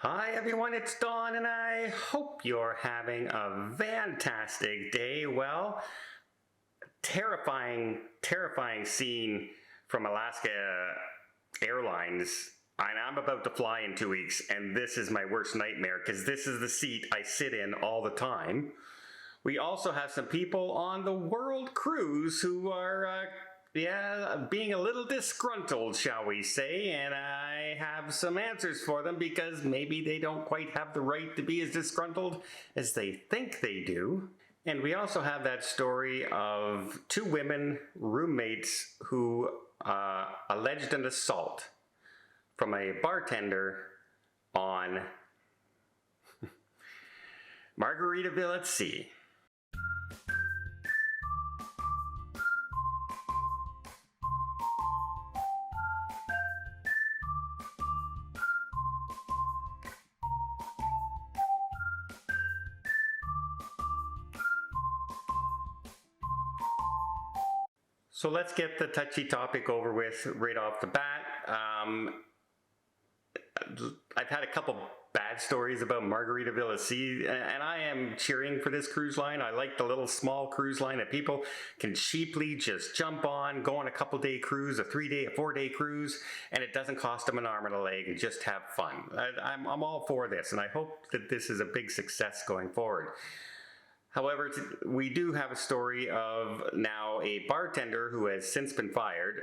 Hi everyone, it's Dawn and I hope you're having a fantastic day. Well, terrifying scene from Alaska Airlines. I'm about to fly in 2 weeks and this is my worst nightmare because this is the seat I sit in all the time. We also have some people on the World Cruise who are being a little disgruntled, shall we say, and I have some answers for them because maybe they don't quite have the right to be as disgruntled as they think they do. And we also have that story of two women roommates who alleged an assault from a bartender on Margaritaville at sea. So let's get the touchy topic over with right off the bat. I've had a couple bad stories about Margaritaville at sea, and I am cheering for this cruise line. I like the little small cruise line that people can cheaply just jump on, go on a couple-day cruise, a 3-day, a 4-day cruise, and it doesn't cost them an arm and a leg, and just have fun. I'm all for this, and I hope that this is a big success going forward. However, we do have a story of now a bartender who has since been fired,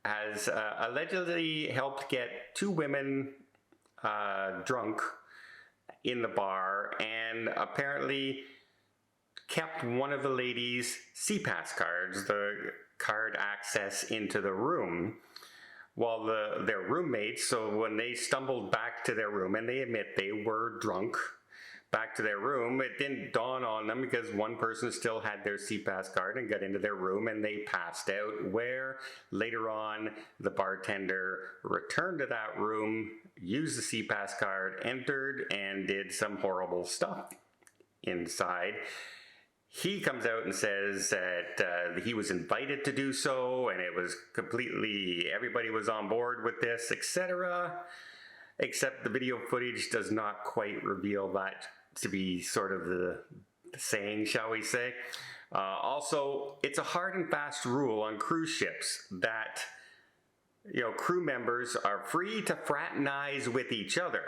has allegedly helped get two women drunk in the bar and apparently kept one of the ladies' CPAS cards, the card access into the room, while their roommates, so when they stumbled back to their room and they admit they were drunk, back to their room, it didn't dawn on them because one person still had their CPAS card and got into their room and they passed out, where later on the bartender returned to that room, used the CPAS card, entered, and did some horrible stuff inside. He comes out and says that he was invited to do so and it was completely, everybody was on board with this, etc. Except the video footage does not quite reveal that to be sort of the saying, shall we say. Also, it's a hard and fast rule on cruise ships that crew members are free to fraternize with each other,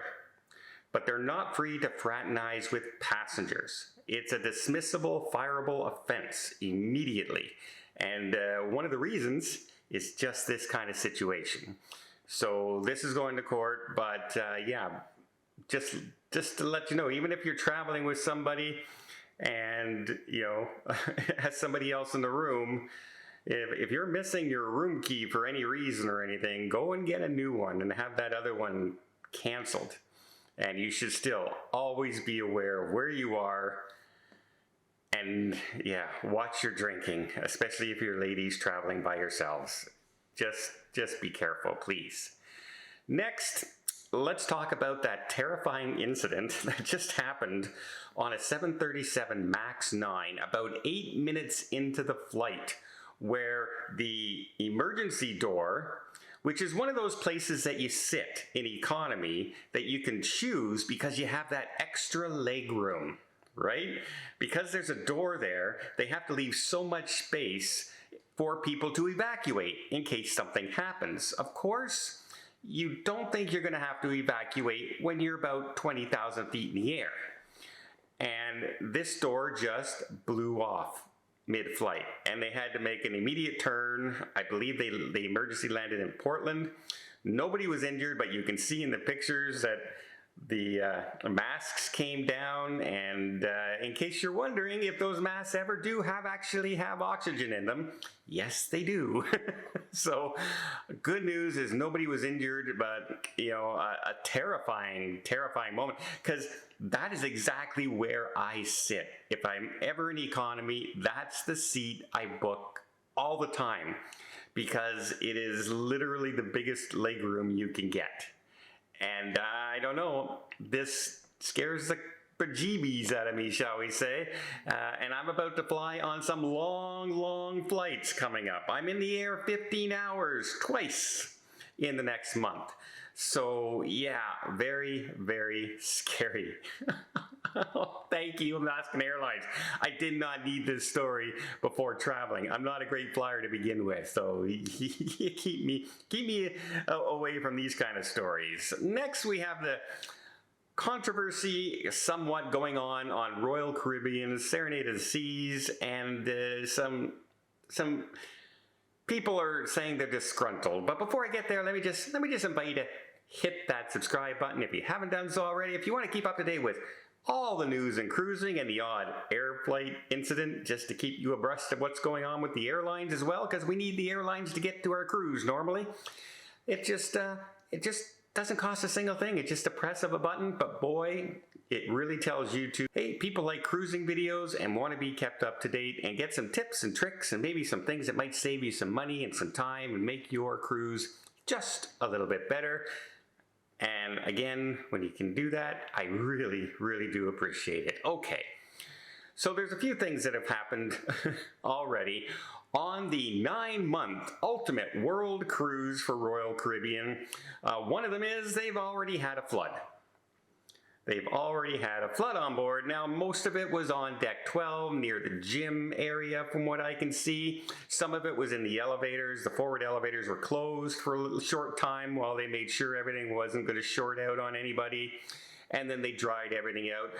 but they're not free to fraternize with passengers. It's a dismissible, fireable offense immediately. And one of the reasons is just this kind of situation. So this is going to court, but yeah, just to let you know, even if you're traveling with somebody and, has somebody else in the room, if you're missing your room key for any reason or anything, go and get a new one and have that other one canceled. And you should still always be aware of where you are and, yeah, watch your drinking, especially if you're ladies traveling by yourselves. Just be careful, please. Next, let's talk about that terrifying incident that just happened on a 737 MAX 9 about 8 minutes into the flight, where the emergency door, which is one of those places that you sit in economy that you can choose because you have that extra leg room, right? Because there's a door there, they have to leave so much space for people to evacuate in case something happens. Of course, you don't think you're going to have to evacuate when you're about 20,000 feet in the air. And this door just blew off mid-flight, and they had to make an immediate turn. I believe they emergency landed in Portland. Nobody was injured, but you can see in the pictures that the masks came down, and in case you're wondering if those masks ever do actually have oxygen in them, yes they do. So good news is nobody was injured, but a terrifying moment, because that is exactly where I sit. If I'm ever in economy, that's the seat I book all the time, because it is literally the biggest legroom you can get. And I don't know, this scares the bejeebies out of me, shall we say. And I'm about to fly on some long flights coming up. I'm in the air 15 hours twice in the next month. So yeah, very, very scary. Thank you, Alaskan Airlines. I did not need this story before traveling. I'm not a great flyer to begin with, so keep me away from these kind of stories. Next, we have the controversy somewhat going on Royal Caribbean's Serenade of the Seas, and some people are saying they're disgruntled. But before I get there, let me just invite you to hit that subscribe button if you haven't done so already. If you want to keep up to date with all the news in cruising and the odd air flight incident, just to keep you abreast of what's going on with the airlines as well, because we need the airlines to get to our cruise normally. It just doesn't cost a single thing. It's just a press of a button, but boy, it really tells you to, hey, people like cruising videos and want to be kept up to date and get some tips and tricks and maybe some things that might save you some money and some time and make your cruise just a little bit better. And again, when you can do that, I really, really do appreciate it. Okay, so there's a few things that have happened already on the 9-month ultimate world cruise for Royal Caribbean. One of them is they've already had a flood. They've already had a flood on board. Now, most of it was on deck 12 near the gym area from what I can see. Some of it was in the elevators. The forward elevators were closed for a short time while they made sure everything wasn't going to short out on anybody. And then they dried everything out.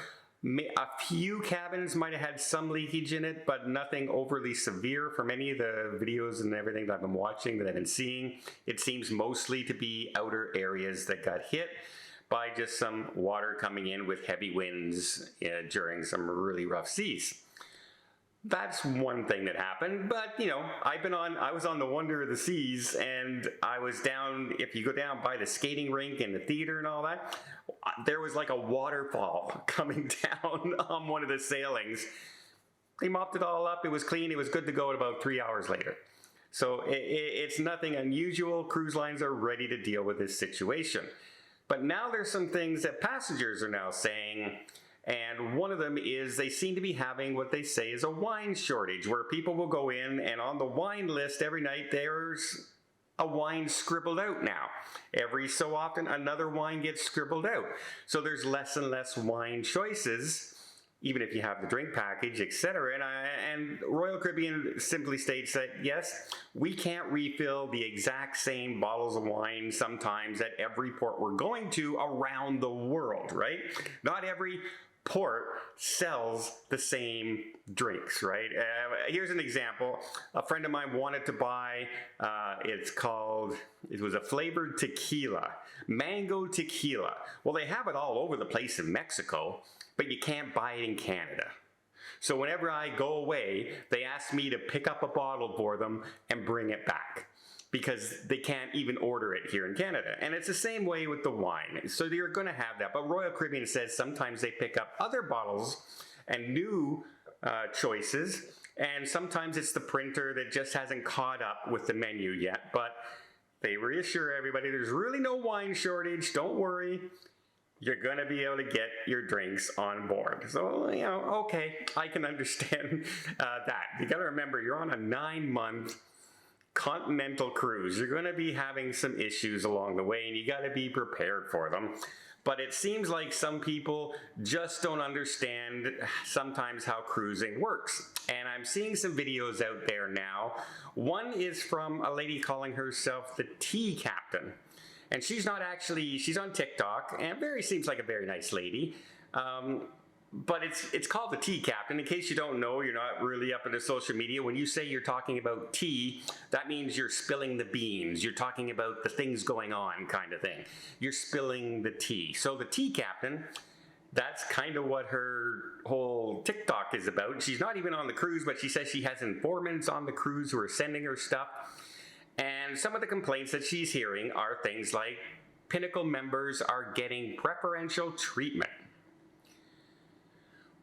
A few cabins might have had some leakage in it, but nothing overly severe from any of the videos and everything that I've been watching, that I've been seeing. It seems mostly to be outer areas that got hit by just some water coming in with heavy winds during some really rough seas. That's one thing that happened, but you know, I was on the Wonder of the Seas, and I was down, if you go down by the skating rink and the theater and all that, there was like a waterfall coming down on one of the sailings. They mopped it all up, it was clean, it was good to go at about 3 hours later. So it's nothing unusual. Cruise lines are ready to deal with this situation. But now there's some things that passengers are now saying, and one of them is they seem to be having what they say is a wine shortage, where people will go in and on the wine list every night there's a wine scribbled out now. Every so often another wine gets scribbled out. So there's less and less wine choices, even if you have the drink package, etc. And Royal Caribbean simply states that, yes, we can't refill the exact same bottles of wine sometimes at every port we're going to around the world, right? Not every port sells the same drinks, right? Here's an example. A friend of mine wanted to buy, it was a flavored tequila, mango tequila. Well, they have it all over the place in Mexico, but you can't buy it in Canada. So whenever I go away, they ask me to pick up a bottle for them and bring it back, because they can't even order it here in Canada. And it's the same way with the wine. So you're gonna have that. But Royal Caribbean says sometimes they pick up other bottles and new choices, and sometimes it's the printer that just hasn't caught up with the menu yet. But they reassure everybody there's really no wine shortage, don't worry. You're gonna be able to get your drinks on board. So, you know, okay, I can understand that. You gotta remember, you're on a 9-month continental cruise. You're gonna be having some issues along the way, and you gotta be prepared for them. But it seems like some people just don't understand sometimes how cruising works. And I'm seeing some videos out there now. One is from a lady calling herself the Tea Captain. And she's not actually, she's on TikTok, and seems like a very nice lady. But it's called the Tea Captain. In case you don't know, you're not really up into social media. When you say you're talking about tea, that means you're spilling the beans. You're talking about the things going on kind of thing. You're spilling the tea. So the Tea Captain, that's kind of what her whole TikTok is about. She's not even on the cruise, but she says she has informants on the cruise who are sending her stuff. And some of the complaints that she's hearing are things like Pinnacle members are getting preferential treatment.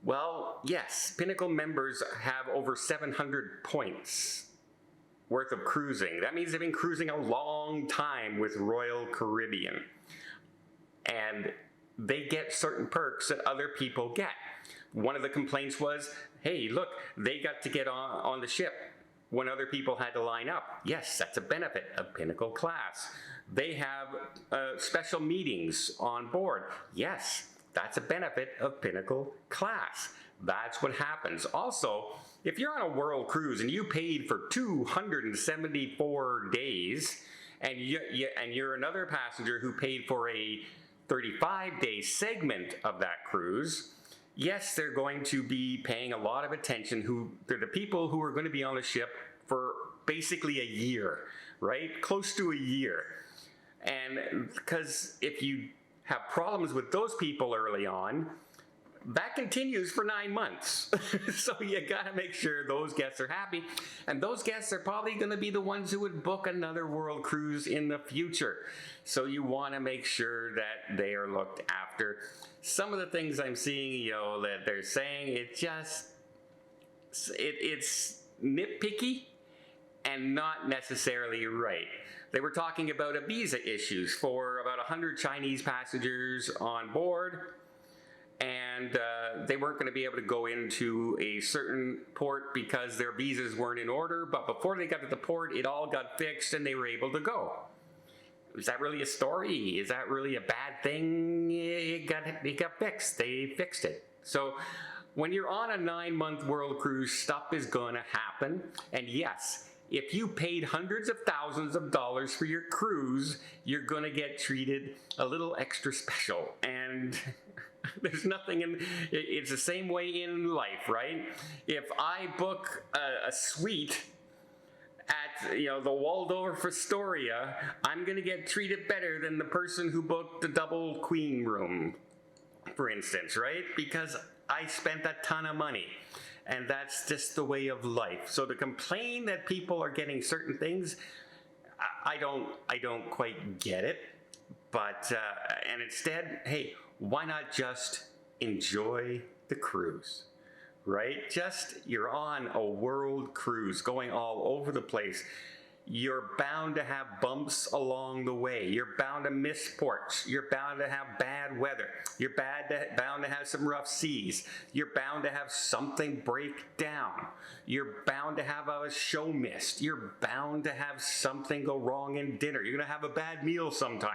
Well, yes, Pinnacle members have over 700 points worth of cruising. That means they've been cruising a long time with Royal Caribbean. And they get certain perks that other people get. One of the complaints was, hey, look, they got to get on the ship when other people had to line up. Yes, that's a benefit of Pinnacle class. They have special meetings on board. Yes, that's a benefit of Pinnacle Class. That's what happens. Also, if you're on a world cruise and you paid for 274 days, and you're another passenger who paid for a 35-day segment of that cruise, yes, they're going to be paying a lot of attention. They're the people who are going to be on the ship for basically a year, right? Close to a year. And because if you have problems with those people early on, that continues for 9 months. So you gotta make sure those guests are happy. And those guests are probably gonna be the ones who would book another world cruise in the future. So you wanna make sure that they are looked after. Some of the things I'm seeing, that they're saying, it's nitpicky and not necessarily right. They were talking about a visa issues for about 100 Chinese passengers on board, and they weren't going to be able to go into a certain port because their visas weren't in order, but before they got to the port, it all got fixed and they were able to go. Is that really a story? Is that really a bad thing? It got fixed. They fixed it. So when you're on a 9-month world cruise, stuff is going to happen. And yes, if you paid hundreds of thousands of dollars for your cruise, you're going to get treated a little extra special. And there's nothing it's the same way in life, right? If I book a suite at the Waldorf Astoria, I'm going to get treated better than the person who booked the double queen room, for instance, right? Because I spent a ton of money. And that's just the way of life. So to complain that people are getting certain things, I don't quite get it. But and instead, hey, why not just enjoy the cruise, right? You're on a world cruise going all over the place. You're bound to have bumps along the way. You're bound to miss ports. You're bound to have bad weather. You're bound to have some rough seas. You're bound to have something break down. You're bound to have a show missed. You're bound to have something go wrong in dinner. You're going to have a bad meal sometime.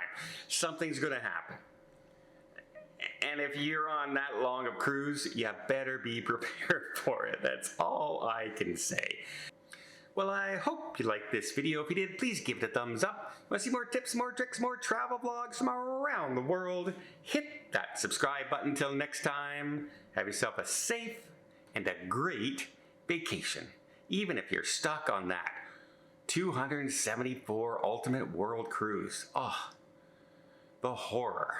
Something's going to happen. And if you're on that long of cruise, you better be prepared for it. That's all I can say. Well, I hope you liked this video. If you did, please give it a thumbs up. Want to see more tips, more tricks, more travel vlogs from around the world? Hit that subscribe button. Until next time, have yourself a safe and a great vacation. Even if you're stuck on that 274 Ultimate World Cruise. Oh, the horror.